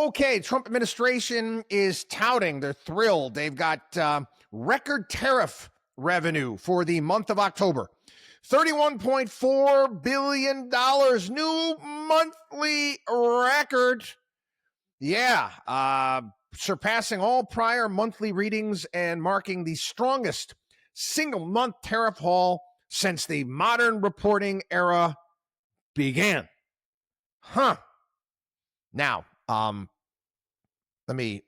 Okay, Trump administration is touting, they're thrilled. They've got record tariff revenue for the month of October. $31.4 billion, new monthly record. Yeah, surpassing all prior monthly readings and marking the strongest single-month tariff haul since the modern reporting era began. Now, let me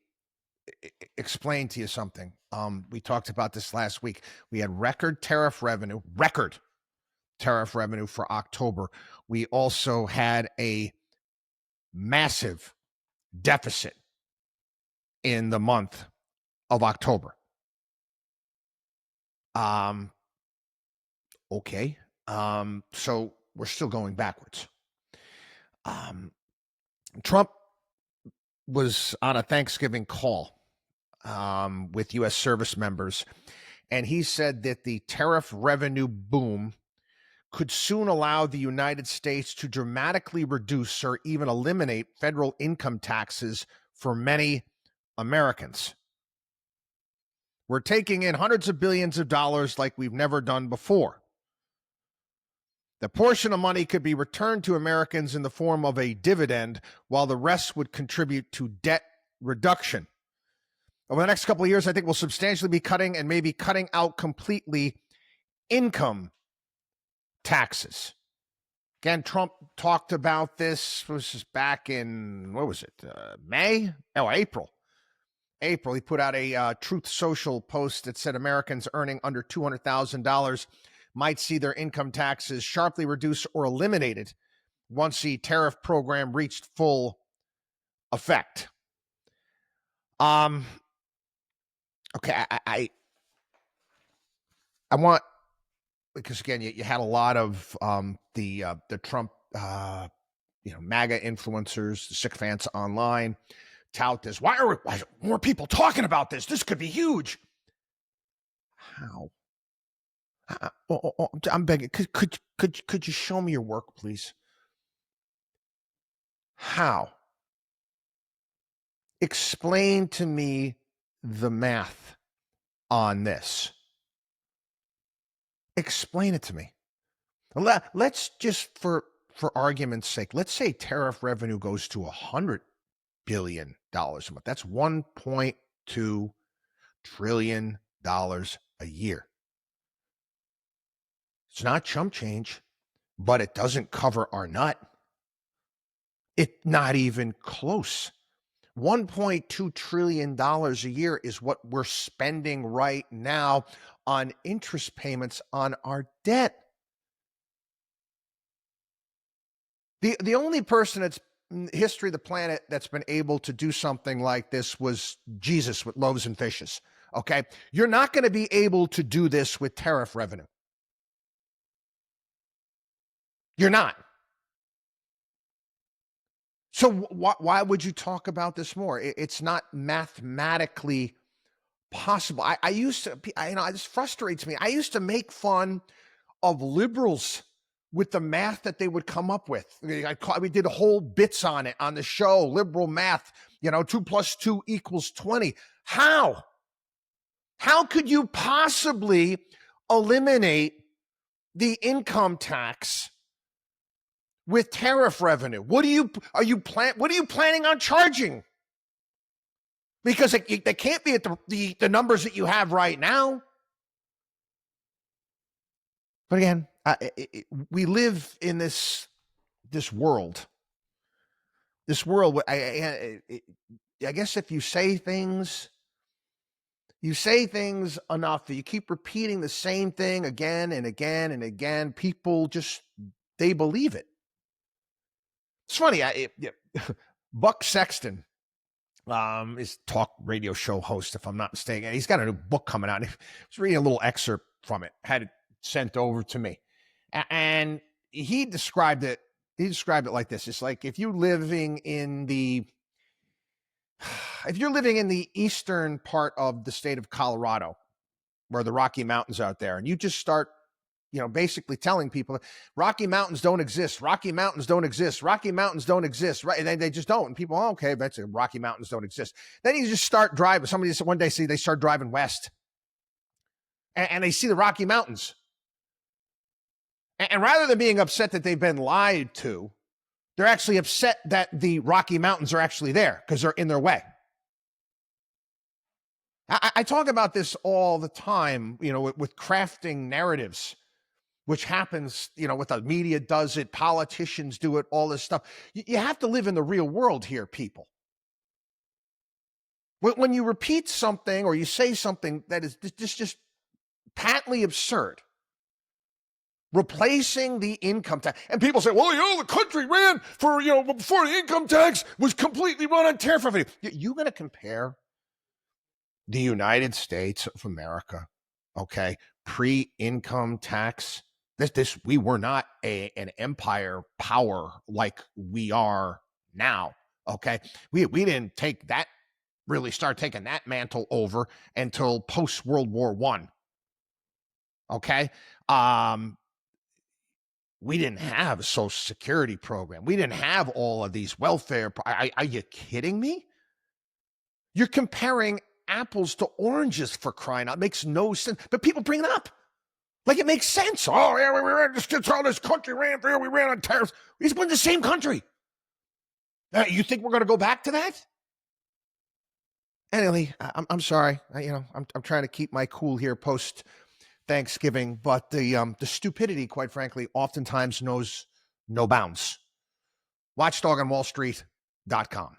explain to you something. We talked about this last week. We had record tariff revenue for October. We also had a massive deficit in the month of October. Okay. So we're still going backwards. Trump was on a Thanksgiving call with U.S. service members, and he said that the tariff revenue boom could soon allow the United States to dramatically reduce or even eliminate federal income taxes for many Americans. We're taking in hundreds of billions of dollars like we've never done before. The portion of money could be returned to Americans in the form of a dividend, while the rest would contribute to debt reduction. Over the next couple of years, I think we'll substantially be cutting and maybe cutting out completely income taxes. Again, Trump talked about this, was just back in, May? Oh, April. April, he put out a Truth Social post that said Americans earning under $200,000 might see their income taxes sharply reduced or eliminated once the tariff program reached full effect. Okay, I want, because again, you had a lot of the Trump, MAGA influencers, the sycophants online tout this. Why are more people talking about this? This could be huge. How? I'm begging. Could you show me your work, please? How? Explain to me the math on this. Explain it to me. Let's just, for argument's sake, let's say tariff revenue goes to $100 billion a month. That's $1.2 trillion a year. It's not chump change, but it doesn't cover our nut. It's not even close. $1.2 trillion a year is what we're spending right now on interest payments on our debt. The only person that's in the history of the planet that's been able to do something like this was Jesus with loaves and fishes. Okay? You're not going to be able to do this with tariff revenue. You're not. So why would you talk about this more? It's not mathematically possible. I used to, this frustrates me. I used to make fun of liberals with the math that they would come up with. We did whole bits on it on the show, liberal math, 2 + 2 = 20. How? How could you possibly eliminate the income tax with tariff revenue? What are you planning on charging? Because they can't be at the numbers that you have right now. But again, we live in this world. This world. I guess if you say things enough, you keep repeating the same thing again and again and again, people just, they believe it. It's funny. Buck Sexton is talk radio show host, if I'm not mistaken. He's got a new book coming out. I was reading a little excerpt from it, had it sent over to me, and he described it like this. It's like if you're living in the eastern part of the state of Colorado, where the Rocky Mountains out there, and you just start basically telling people Rocky Mountains don't exist. Rocky Mountains don't exist. Rocky Mountains don't exist. Right. And they just don't. And people, okay, that's it. Rocky Mountains don't exist. Then you just start driving. Somebody one day they start driving west and they see the Rocky Mountains. And rather than being upset that they've been lied to, they're actually upset that the Rocky Mountains are actually there because they're in their way. I talk about this all the time, with crafting narratives, which happens, with the media does it, politicians do it, all this stuff. You have to live in the real world here, people. When you repeat something or you say something that is just patently absurd, replacing the income tax, and people say, well, the country ran for, before the income tax was completely run on tariff revenue. You're going to compare the United States of America, okay, pre-income tax. We were not an empire power like we are now, okay? We didn't start taking that mantle over until post-World War I, okay? We didn't have a Social Security program. We didn't have all of these welfare. Are you kidding me? You're comparing apples to oranges, for crying out. It makes no sense. But people bring it up like it makes sense. Oh, yeah, we ran this country ran for here. We ran on tariffs. We're in the same country. You think we're going to go back to that? Anyway, I'm sorry. I'm trying to keep my cool here post Thanksgiving, but the stupidity, quite frankly, oftentimes knows no bounds. WatchDog on WallStreet.com.